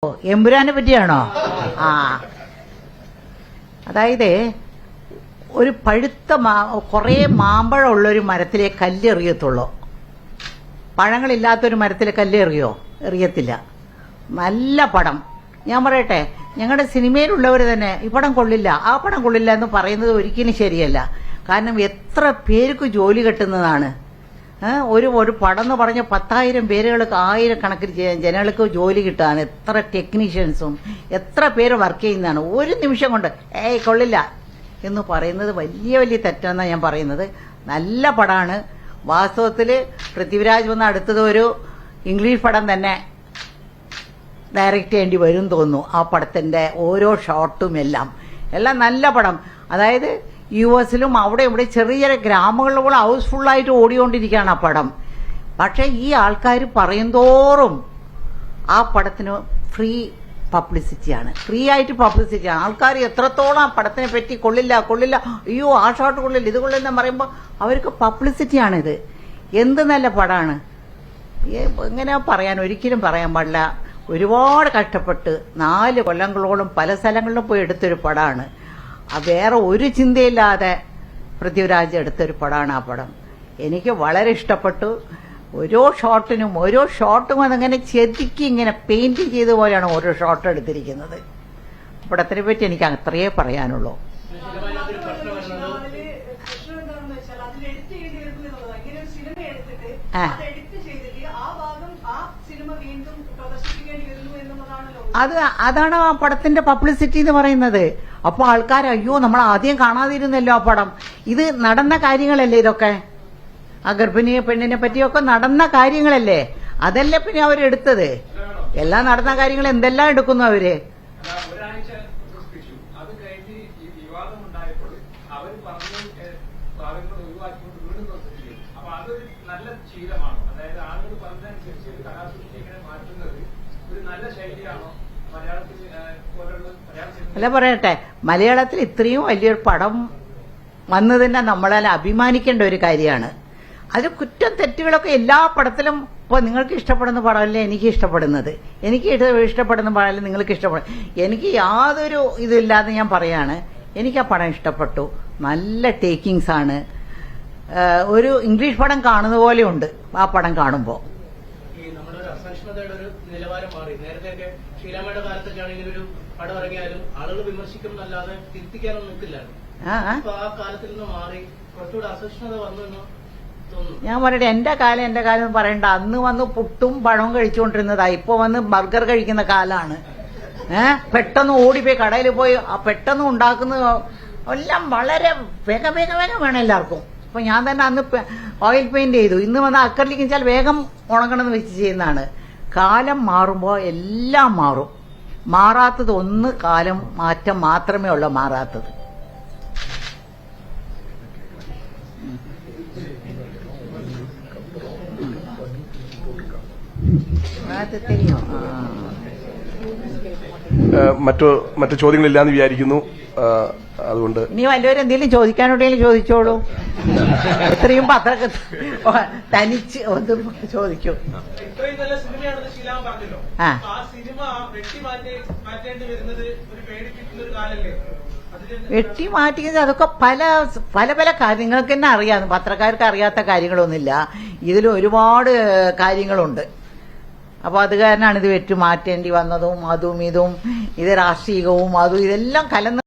എമ്പുരാനെ പറ്റിയാണോ? ആ, അതായത് ഒരു പഴുത്ത കുറേ മാമ്പഴമുള്ള ഒരു മരത്തിലെ കല്ലെറിയത്തുള്ളൂ. പഴങ്ങളില്ലാത്തൊരു മരത്തിലെ കല്ലെറിയോ? എറിയത്തില്ല. നല്ല പടം. ഞാൻ പറയട്ടെ, ഞങ്ങളുടെ സിനിമയിലുള്ളവർ തന്നെ ഈ പടം കൊള്ളില്ല, ആ പടം കൊള്ളില്ല എന്ന് പറയുന്നത് ഒരിക്കലും ശരിയല്ല. കാരണം എത്ര പേർക്ക് ജോലി കിട്ടുന്നതാണ്. ഒരു പടം എന്ന് പറഞ്ഞ 10,000 പേരുകൾക്ക്, ആയിരക്കണക്കിന് ജനങ്ങൾക്ക് ജോലി കിട്ടാൻ എത്ര ടെക്നീഷ്യൻസും എത്ര പേര് വർക്ക് ചെയ്യുന്നതാണ്. ഒരു നിമിഷം കൊണ്ട് കൊള്ളില്ല എന്ന് പറയുന്നത് വലിയ വലിയ തെറ്റാണെന്നാണ് ഞാൻ പറയുന്നത്. നല്ല പടമാണ്. വാസ്തവത്തിൽ പൃഥ്വിരാജ് വന്ന് അടുത്തത് ഒരു ഇംഗ്ലീഷ് പടം തന്നെ ഡയറക്റ്റ് ചെയ്യേണ്ടി വരും തോന്നുന്നു. ആ പടത്തിന്റെ ഓരോ ഷോട്ടും എല്ലാം നല്ല പടം. അതായത് US-ലും അവിടെ ഇവിടെ ചെറിയ ചെറിയ ഗ്രാമങ്ങളിലും ഹൗസ്ഫുള്ളായിട്ട് ഓടിക്കൊണ്ടിരിക്കുകയാണ് ആ പടം. പക്ഷെ ഈ ആൾക്കാർ പറയുന്തോറും ആ പടത്തിന് ഫ്രീ പബ്ലിസിറ്റിയാണ്, ഫ്രീ ആയിട്ട് പബ്ലിസിറ്റിയാണ്. ആൾക്കാർ എത്രത്തോളം ആ പടത്തിനെ പറ്റി കൊള്ളില്ല, അയ്യോ ആ ഷോട്ട് കൊള്ളില്ല, ഇത് കൊള്ളില്ലെന്ന് പറയുമ്പോൾ അവർക്ക് പബ്ലിസിറ്റിയാണിത്. എന്ത് നല്ല പടമാണ്. എങ്ങനെ പറയാൻ, ഒരിക്കലും പറയാൻ പാടില്ല. ഒരുപാട് കഷ്ടപ്പെട്ട് 4 കൊല്ലങ്ങളോളം പല സ്ഥലങ്ങളിലും പോയി എടുത്തൊരു പടമാണ്. വേറെ ഒരു ചിന്തയില്ലാതെ പൃഥ്വിരാജ് എടുത്തൊരു പടമാണ് ആ പടം. എനിക്ക് വളരെ ഇഷ്ടപ്പെട്ടു. ഓരോ ഷോട്ടും അതങ്ങനെ ചെതുക്കി ഇങ്ങനെ പെയിന്റ് ചെയ്ത പോലെയാണ് ഓരോ ഷോട്ട് എടുത്തിരിക്കുന്നത്. പടത്തിനെ പറ്റി എനിക്ക് അത്രയേ പറയാനുള്ളൂ. അതാണ് ആ പടത്തിന്റെ പബ്ലിസിറ്റി എന്ന് പറയുന്നത്. അപ്പൊ ആൾക്കാർ അയ്യോ നമ്മൾ ആദ്യം കാണാതിരുന്നല്ലോ ആ പടം. ഇത് നടന്ന കാര്യങ്ങളല്ലേ ഇതൊക്കെ? ആ ഗർഭിണി പെണ്ണിനെ പറ്റിയൊക്കെ നടന്ന കാര്യങ്ങളല്ലേ? അതല്ലേ പിന്നെ അവരെടുത്തത്. എല്ലാം നടന്ന കാര്യങ്ങൾ എന്തെല്ലാം എടുക്കുന്നു അവര്. അല്ല പറയട്ടെ, മലയാളത്തിൽ ഇത്രയും വലിയൊരു പടം വന്നതിനെ നമ്മളാൽ അഭിമാനിക്കേണ്ട ഒരു കാര്യമാണ്. അത് കുറ്റം തെറ്റുകളൊക്കെ എല്ലാ പടത്തിലും. ഇപ്പോൾ നിങ്ങൾക്ക് ഇഷ്ടപ്പെടുന്ന പടമല്ലേ എനിക്ക് ഇഷ്ടപ്പെടുന്നത്, എനിക്ക് ഇഷ്ടപ്പെടുന്ന പടമല്ലേ നിങ്ങൾക്ക് ഇഷ്ടപ്പെടും. എനിക്ക് യാതൊരു ഇതില്ലാതെ ഞാൻ പറയാണ്, എനിക്ക് ആ പടം ഇഷ്ടപ്പെട്ടു. നല്ല ടേക്കിങ്സ് ആണ്. ഒരു ഇംഗ്ലീഷ് പടം കാണുന്ന പോലെ ഉണ്ട് ആ പടം കാണുമ്പോൾ. നിലവാരം മാറി. നേരത്തെ ഷീലാമ്മയുടെ കാലത്തൊക്കെയാണെങ്കിൽ ഒരു പടം ഇറങ്ങിയാലും ആളുകൾ വിമർശിക്കും എന്നല്ലാതെ തിരുത്തിക്കാനൊന്നും നിൽക്കില്ലായിരുന്നു. ആ കാലത്തിൽ നിന്ന് മാറി കുറച്ചുകൂടെ അസഹിഷ്ണുത വന്നു എന്ന് തോന്നുന്നു. ഞാൻ പറയട്ടെ, എന്റെ കാലം എന്ന് പറയണ്ട. അന്ന് വന്ന് പുട്ടും പഴവും കഴിച്ചുകൊണ്ടിരുന്നതാ. ഇപ്പൊ വന്ന് ബർഗർ കഴിക്കുന്ന കാലാണ്. പെട്ടെന്ന് ഓടിപ്പോയി കടയിൽ പോയി പെട്ടെന്ന് ഉണ്ടാക്കുന്ന എല്ലാം വളരെ വേഗം വേണം എല്ലാവർക്കും. ഇപ്പൊ ഞാൻ തന്നെ അന്ന് ഓയിൽ പെയിന്റ് ചെയ്തു, ഇന്ന് വന്ന് അക്കറിലേക്ക് വെച്ചാൽ വേഗം ഉണങ്ങണമെന്ന് വെച്ച് ചെയ്യുന്നതാണ്. കാലം മാറുമ്പോൾ എല്ലാം മാറും. മാറാത്തത് ഒന്ന് കാലം മാറ്റം മാത്രമേ ഉള്ളൂ മാറാത്തത്. മറ്റു ചോദ്യങ്ങളില്ലാന്ന് വിചാരിക്കുന്നു. അതുകൊണ്ട് ഇനി വല്ലവരും എന്തെങ്കിലും ചോദിക്കാനുണ്ടെങ്കിലും ചോദിച്ചോളൂ. എത്രയും പത്രക്ക് തനിച്ച് ഒന്ന് ചോദിക്കൂ. ഇത്രയും നല്ല സിനിമയാണെന്ന് ഷീലാമ പറഞ്ഞല്ലോ. ആ സിനിമ മാറ്റേണ്ടി വരുന്നത് ഒരു പേടിപ്പിക്കുന്ന ഒരു കാലല്ലേ? വെട്ടി മാറ്റിക്കുന്നത് അതൊക്കെ പല കാര്യം നിങ്ങൾക്ക് തന്നെ അറിയാം. പത്രക്കാർക്ക് അറിയാത്ത കാര്യങ്ങളൊന്നുമില്ല. ഇതിൽ ഒരുപാട് കാര്യങ്ങളുണ്ട്. അപ്പൊ അത് കാരണമാണ് ഇത് വെട്ടി മാറ്റേണ്ടി വന്നതും അതും ഇതും, ഇത് രാഷ്ട്രീയവും അതും ഇതെല്ലാം കലർന്ന്